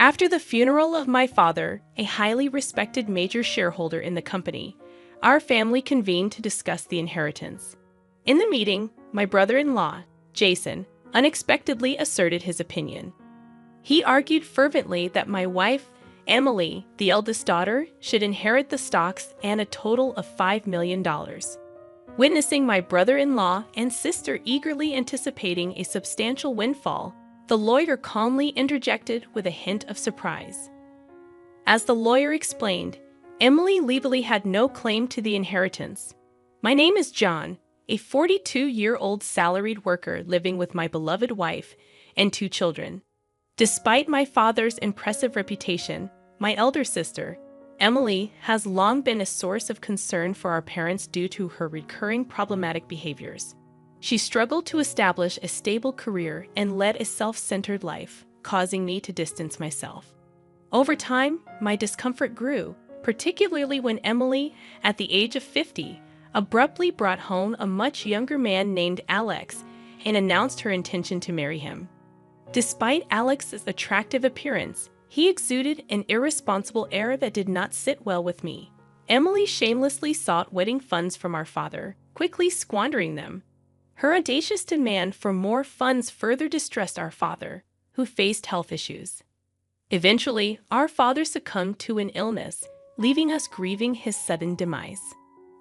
After the funeral of my father, a highly respected major shareholder in the company, our family convened to discuss the inheritance. In the meeting, my brother-in-law, Jason, unexpectedly asserted his opinion. He argued fervently that my wife, Emily, the eldest daughter, should inherit the stocks and a total of $5 million. Witnessing my brother-in-law and sister eagerly anticipating a substantial windfall, the lawyer calmly interjected with a hint of surprise. As the lawyer explained, Emily legally had no claim to the inheritance. My name is John, a 42-year-old salaried worker living with my beloved wife and 2 children. Despite my father's impressive reputation, my elder sister, Emily, has long been a source of concern for our parents due to her recurring problematic behaviors. She struggled to establish a stable career and led a self-centered life, causing me to distance myself. Over time, my discomfort grew, particularly when Emily, at the age of 50, abruptly brought home a much younger man named Alex and announced her intention to marry him. Despite Alex's attractive appearance, he exuded an irresponsible air that did not sit well with me. Emily shamelessly sought wedding funds from our father, quickly squandering them. Her audacious demand for more funds further distressed our father, who faced health issues. Eventually, our father succumbed to an illness, leaving us grieving his sudden demise.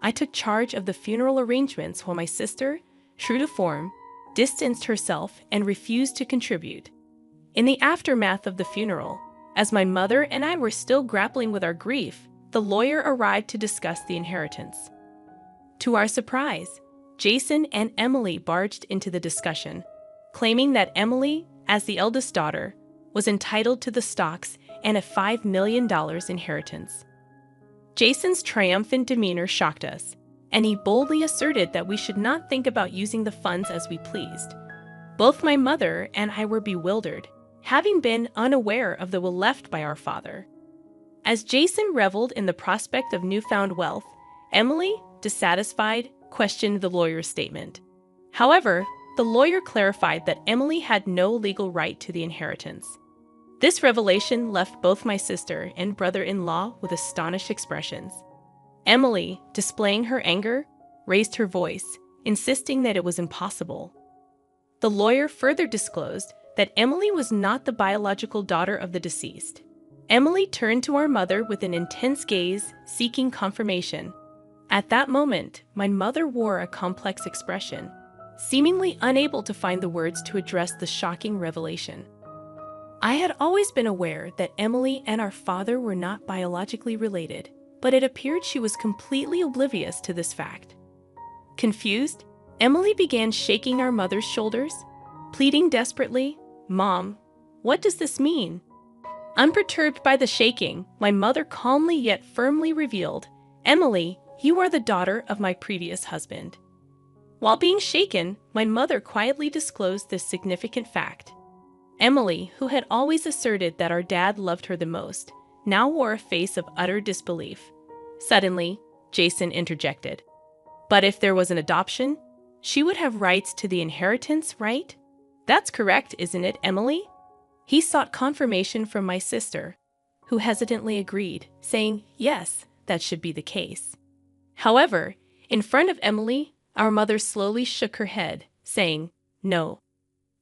I took charge of the funeral arrangements while my sister, true to form, distanced herself and refused to contribute. In the aftermath of the funeral, as my mother and I were still grappling with our grief, the lawyer arrived to discuss the inheritance. To our surprise, Jason and Emily barged into the discussion, claiming that Emily, as the eldest daughter, was entitled to the stocks and a $5 million inheritance. Jason's triumphant demeanor shocked us, and he boldly asserted that we should not think about using the funds as we pleased. Both my mother and I were bewildered, having been unaware of the will left by our father. As Jason reveled in the prospect of newfound wealth, Emily, dissatisfied, questioned the lawyer's statement. However, the lawyer clarified that Emily had no legal right to the inheritance. This revelation left both my sister and brother-in-law with astonished expressions. Emily, displaying her anger, raised her voice, insisting that it was impossible. The lawyer further disclosed that Emily was not the biological daughter of the deceased. Emily turned to our mother with an intense gaze, seeking confirmation. At that moment, my mother wore a complex expression, seemingly unable to find the words to address the shocking revelation. I had always been aware that Emily and our father were not biologically related, but it appeared she was completely oblivious to this fact. Confused, Emily began shaking our mother's shoulders, pleading desperately, "Mom, what does this mean?" Unperturbed by the shaking, my mother calmly yet firmly revealed, "Emily, you are the daughter of my previous husband." While being shaken, my mother quietly disclosed this significant fact. Emily, who had always asserted that our dad loved her the most, now wore a face of utter disbelief. Suddenly, Jason interjected. "But if there was an adoption, she would have rights to the inheritance, right? That's correct, isn't it, Emily?" He sought confirmation from my sister, who hesitantly agreed, saying, "Yes, that should be the case." However, in front of Emily, our mother slowly shook her head, saying, "No.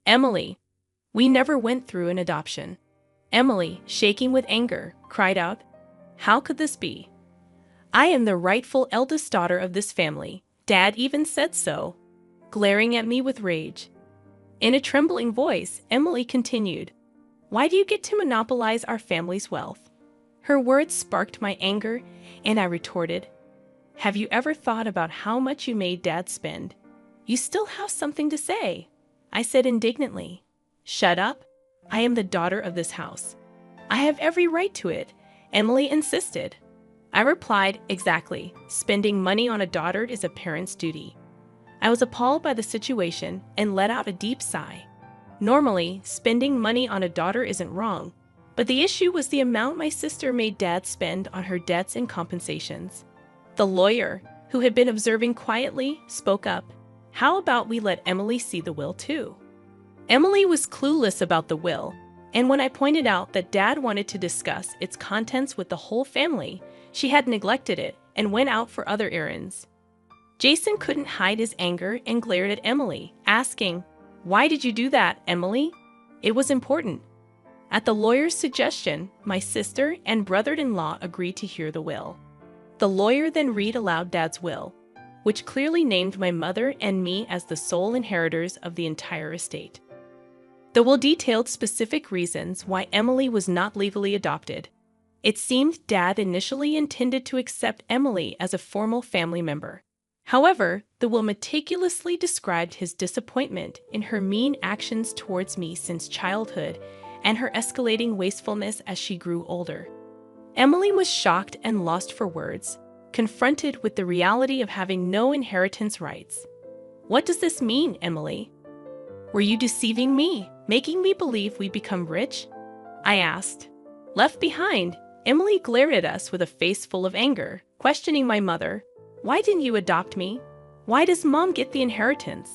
Emily, we never went through an adoption." Emily, shaking with anger, cried out, "How could this be? I am the rightful eldest daughter of this family. Dad even said so." Glaring at me with rage. In a trembling voice, Emily continued, "Why do you get to monopolize our family's wealth?" Her words sparked my anger, and I retorted, "Have you ever thought about how much you made Dad spend? You still have something to say," I said indignantly. "Shut up. I am the daughter of this house. I have every right to it," Emily insisted. I replied, "Exactly. Spending money on a daughter is a parent's duty." I was appalled by the situation and let out a deep sigh. Normally, spending money on a daughter isn't wrong, but the issue was the amount my sister made Dad spend on her debts and compensations. The lawyer, who had been observing quietly, spoke up. "How about we let Emily see the will too?" Emily was clueless about the will, And when I pointed out that Dad wanted to discuss its contents with the whole family, she had neglected it and went out for other errands. Jason couldn't hide his anger and glared at Emily, asking, "Why did you do that, Emily?" It was important. At the lawyer's suggestion, my sister and brother-in-law agreed to hear the will. The lawyer then read aloud Dad's will, which clearly named my mother and me as the sole inheritors of the entire estate. The will detailed specific reasons why Emily was not legally adopted. It seemed Dad initially intended to accept Emily as a formal family member. However, the will meticulously described his disappointment in her mean actions towards me since childhood and her escalating wastefulness as she grew older. Emily was shocked and lost for words, confronted with the reality of having no inheritance rights. "What does this mean, Emily? Were you deceiving me, making me believe we'd become rich?" I asked. Left behind, Emily glared at us with a face full of anger, questioning my mother. "Why didn't you adopt me? Why does Mom get the inheritance?"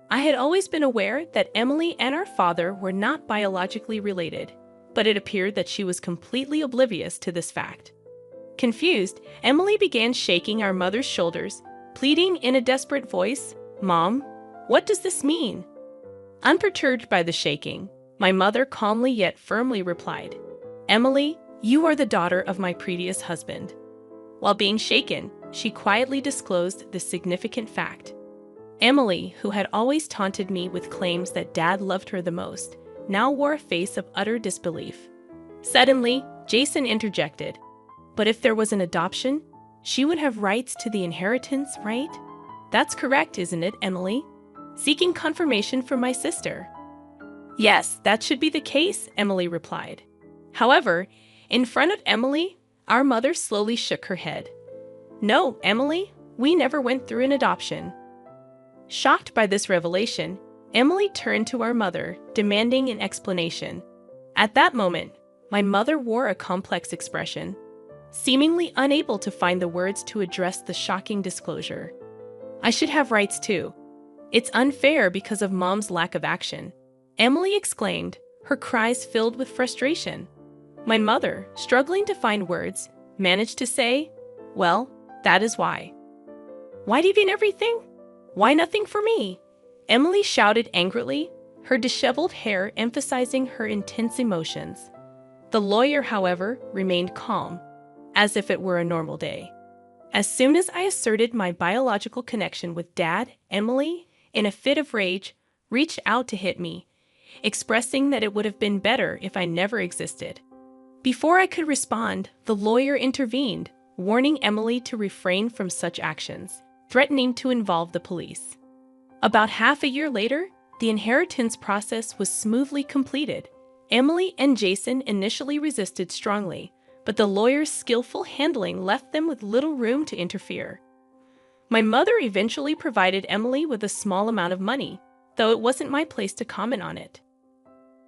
I had always been aware that Emily and our father were not biologically related, but it appeared that she was completely oblivious to this fact. Confused, Emily began shaking our mother's shoulders, pleading in a desperate voice, "Mom, what does this mean?" Unperturbed by the shaking, my mother calmly yet firmly replied, "Emily, you are the daughter of my previous husband." While being shaken, she quietly disclosed this significant fact. Emily, who had always taunted me with claims that Dad loved her the most, now wore a face of utter disbelief. Suddenly, Jason interjected, "But if there was an adoption, she would have rights to the inheritance, right?" "That's correct, isn't it, Emily?" Seeking confirmation from my sister. "Yes, that should be the case," Emily replied. However, in front of Emily, our mother slowly shook her head. "No, Emily, we never went through an adoption." Shocked by this revelation, Emily turned to our mother, demanding an explanation. At that moment, my mother wore a complex expression, seemingly unable to find the words to address the shocking disclosure. "I should have rights too. It's unfair because of Mom's lack of action," Emily exclaimed, her cries filled with frustration. My mother, struggling to find words, managed to say, "Well, that is why." "Why deviate everything? Why nothing for me?" Emily shouted angrily, her disheveled hair emphasizing her intense emotions. The lawyer, however, remained calm, as if it were a normal day. As soon as I asserted my biological connection with Dad, Emily, in a fit of rage, reached out to hit me, expressing that it would have been better if I never existed. Before I could respond, the lawyer intervened, warning Emily to refrain from such actions, threatening to involve the police. About half a year later, the inheritance process was smoothly completed. Emily and Jason initially resisted strongly, but the lawyer's skillful handling left them with little room to interfere. My mother eventually provided Emily with a small amount of money, though it wasn't my place to comment on it.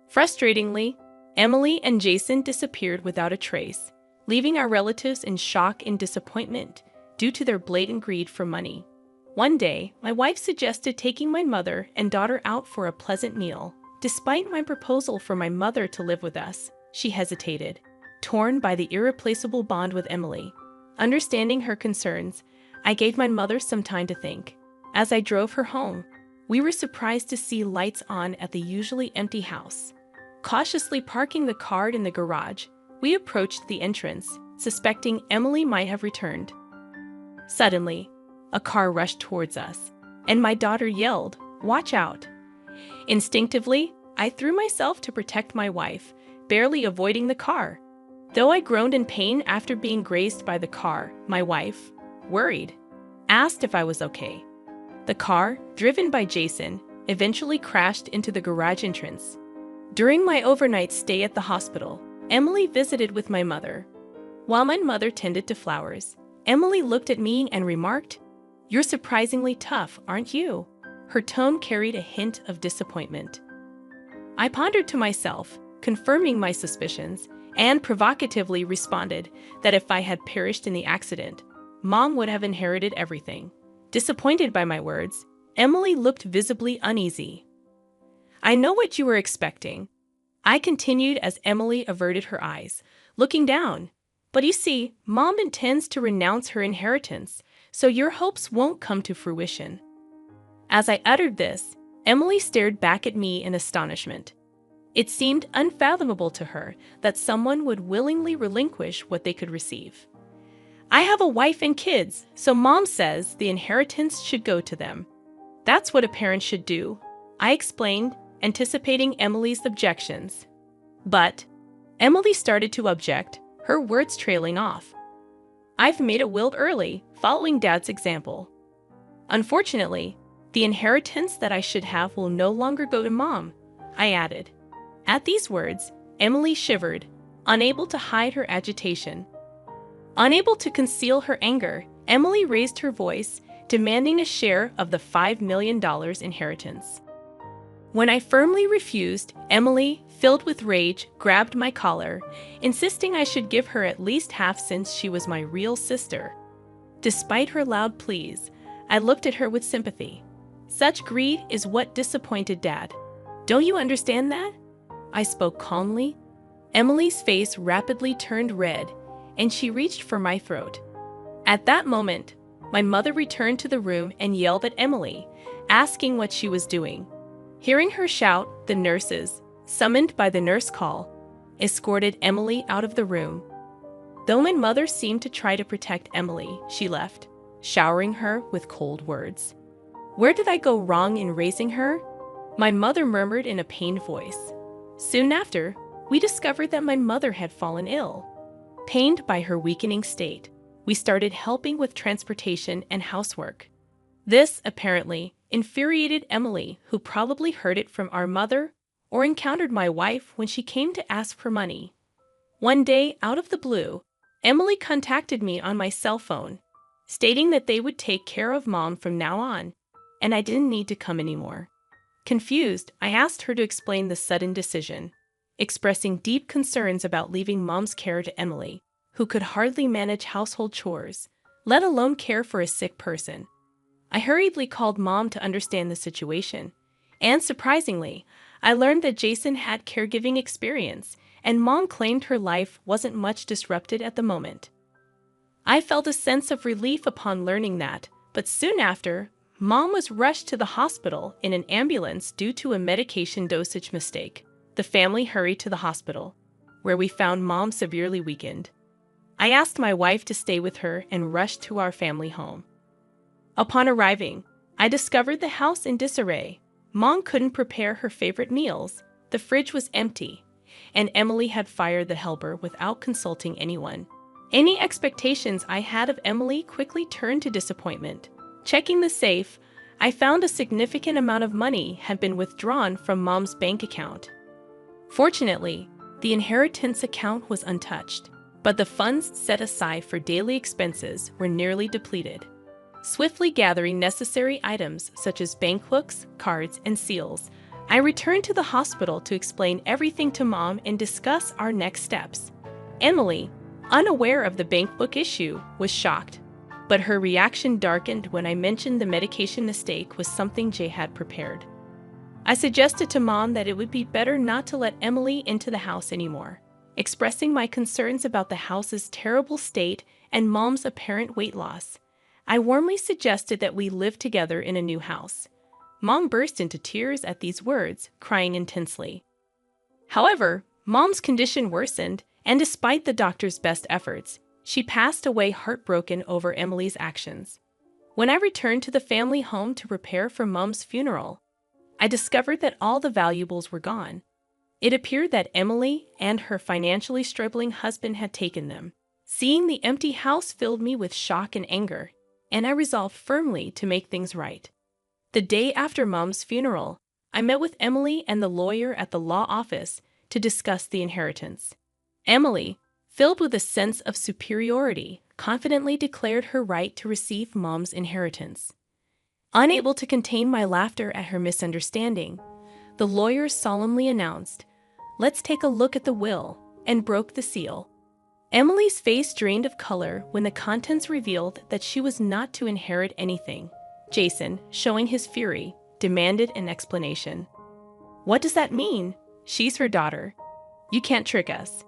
Frustratingly, Emily and Jason disappeared without a trace, leaving our relatives in shock and disappointment due to their blatant greed for money. One day, my wife suggested taking my mother and daughter out for a pleasant meal. Despite my proposal for my mother to live with us, she hesitated, torn by the irreplaceable bond with Emily. Understanding her concerns, I gave my mother some time to think. As I drove her home, we were surprised to see lights on at the usually empty house. Cautiously parking the car in the garage, we approached the entrance, suspecting Emily might have returned. Suddenly, a car rushed towards us, and my daughter yelled, "Watch out!" Instinctively, I threw myself to protect my wife, barely avoiding the car. Though I groaned in pain after being grazed by the car, my wife, worried, asked if I was okay. The car, driven by Jason, eventually crashed into the garage entrance. During my overnight stay at the hospital, Emily visited with my mother. While my mother tended to flowers, Emily looked at me and remarked, "You're surprisingly tough, aren't you?" Her tone carried a hint of disappointment. I pondered to myself, confirming my suspicions, and provocatively responded that if I had perished in the accident, Mom would have inherited everything. Disappointed by my words, Emily looked visibly uneasy. "I know what you were expecting. I continued as Emily averted her eyes, looking down. But you see, Mom intends to renounce her inheritance, so your hopes won't come to fruition. As I uttered this, Emily stared back at me in astonishment. It seemed unfathomable to her that someone would willingly relinquish what they could receive. I have a wife and kids, so Mom says the inheritance should go to them. That's what a parent should do, I explained, anticipating Emily's objections. But Emily started to object, her words trailing off. I've made a will early, following Dad's example. Unfortunately, the inheritance that I should have will no longer go to Mom, I added. At these words, Emily shivered, unable to hide her agitation. Unable to conceal her anger, Emily raised her voice, demanding a share of the $5 million inheritance. When I firmly refused, Emily, filled with rage, grabbed my collar, insisting I should give her at least half since she was my real sister. Despite her loud pleas, I looked at her with sympathy. Such greed is what disappointed Dad. Don't you understand that? I spoke calmly. Emily's face rapidly turned red, and she reached for my throat. At that moment, my mother returned to the room and yelled at Emily, asking what she was doing. Hearing her shout, the nurses, summoned by the nurse call, escorted Emily out of the room. Though my mother seemed to try to protect Emily, she left, showering her with cold words. Where did I go wrong in raising her? My mother murmured in a pained voice. Soon after, we discovered that my mother had fallen ill. Pained by her weakening state, we started helping with transportation and housework. This, apparently, infuriated Emily, who probably heard it from our mother or encountered my wife when she came to ask for money. One day, out of the blue, Emily contacted me on my cell phone, stating that they would take care of Mom from now on, and I didn't need to come anymore. Confused, I asked her to explain the sudden decision, expressing deep concerns about leaving Mom's care to Emily, who could hardly manage household chores, let alone care for a sick person. I hurriedly called Mom to understand the situation, and surprisingly, I learned that Jason had caregiving experience, and Mom claimed her life wasn't much disrupted at the moment. I felt a sense of relief upon learning that, but soon after, Mom was rushed to the hospital in an ambulance due to a medication dosage mistake. The family hurried to the hospital, where we found Mom severely weakened. I asked my wife to stay with her and rushed to our family home. Upon arriving, I discovered the house in disarray. Mom couldn't prepare her favorite meals, the fridge was empty, and Emily had fired the helper without consulting anyone. Any expectations I had of Emily quickly turned to disappointment. Checking the safe, I found a significant amount of money had been withdrawn from Mom's bank account. Fortunately, the inheritance account was untouched, but the funds set aside for daily expenses were nearly depleted. Swiftly gathering necessary items such as bankbooks, cards, and seals, I returned to the hospital to explain everything to Mom and discuss our next steps. Emily, unaware of the bankbook issue, was shocked, but her reaction darkened when I mentioned the medication mistake was something Jay had prepared. I suggested to Mom that it would be better not to let Emily into the house anymore, expressing my concerns about the house's terrible state and Mom's apparent weight loss. I warmly suggested that we live together in a new house. Mom burst into tears at these words, crying intensely. However, Mom's condition worsened, and despite the doctor's best efforts, she passed away heartbroken over Emily's actions. When I returned to the family home to prepare for Mom's funeral, I discovered that all the valuables were gone. It appeared that Emily and her financially struggling husband had taken them. Seeing the empty house filled me with shock and anger, and I resolved firmly to make things right. The day after Mom's funeral, I met with Emily and the lawyer at the law office to discuss the inheritance. Emily, filled with a sense of superiority, confidently declared her right to receive Mom's inheritance. Unable to contain my laughter at her misunderstanding, the lawyer solemnly announced, "Let's take a look at the will," and broke the seal. Emily's face drained of color when the contents revealed that she was not to inherit anything. Jason, showing his fury, demanded an explanation. "What does that mean?" She's her daughter. You can't trick us.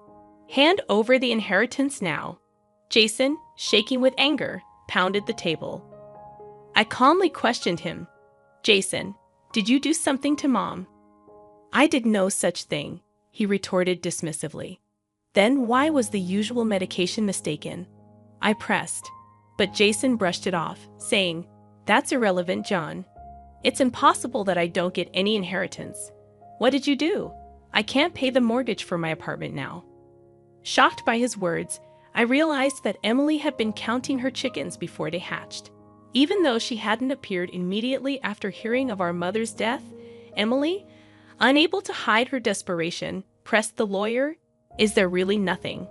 Hand over the inheritance now. Jason, shaking with anger, pounded the table. I calmly questioned him. Jason, did you do something to Mom? I did no such thing, he retorted dismissively. Then why was the usual medication mistaken? I pressed, but Jason brushed it off, saying, That's irrelevant, John. It's impossible that I don't get any inheritance. What did you do? I can't pay the mortgage for my apartment now. Shocked by his words, I realized that Emily had been counting her chickens before they hatched. Even though she hadn't appeared immediately after hearing of our mother's death, Emily, unable to hide her desperation, pressed the lawyer, Is there really nothing?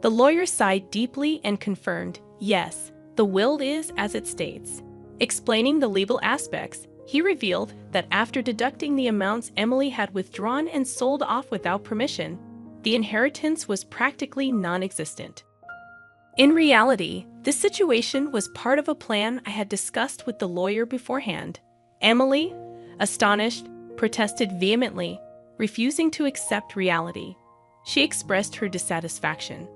The lawyer sighed deeply and confirmed, Yes, the will is as it states. Explaining the legal aspects, he revealed that after deducting the amounts Emily had withdrawn and sold off without permission, the inheritance was practically non-existent. In reality, this situation was part of a plan I had discussed with the lawyer beforehand. Emily, astonished, protested vehemently, refusing to accept reality. She expressed her dissatisfaction,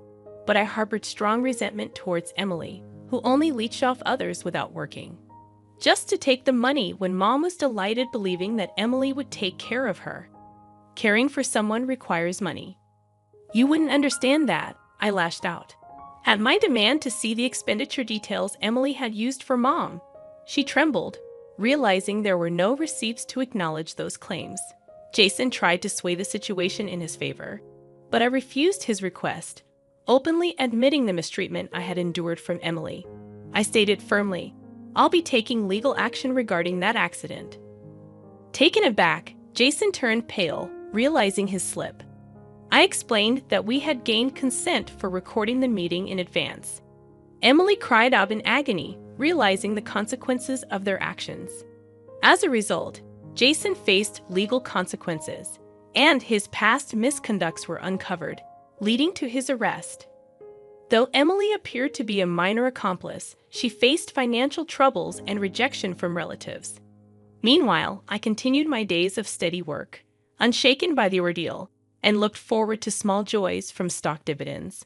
but I harbored strong resentment towards Emily, who only leeched off others without working. Just to take the money when Mom was delighted, believing that Emily would take care of her. Caring for someone requires money. You wouldn't understand that, I lashed out. At my demand to see the expenditure details Emily had used for Mom, she trembled, realizing there were no receipts to acknowledge those claims. Jason tried to sway the situation in his favor, but I refused his request, openly admitting the mistreatment I had endured from Emily. I stated firmly, I'll be taking legal action regarding that accident. Taken aback, Jason turned pale, realizing his slip. I explained that we had gained consent for recording the meeting in advance. Emily cried out in agony, realizing the consequences of their actions. As a result, Jason faced legal consequences, and his past misconducts were uncovered, leading to his arrest. Though Emily appeared to be a minor accomplice, she faced financial troubles and rejection from relatives. Meanwhile, I continued my days of steady work, unshaken by the ordeal, and looked forward to small joys from stock dividends.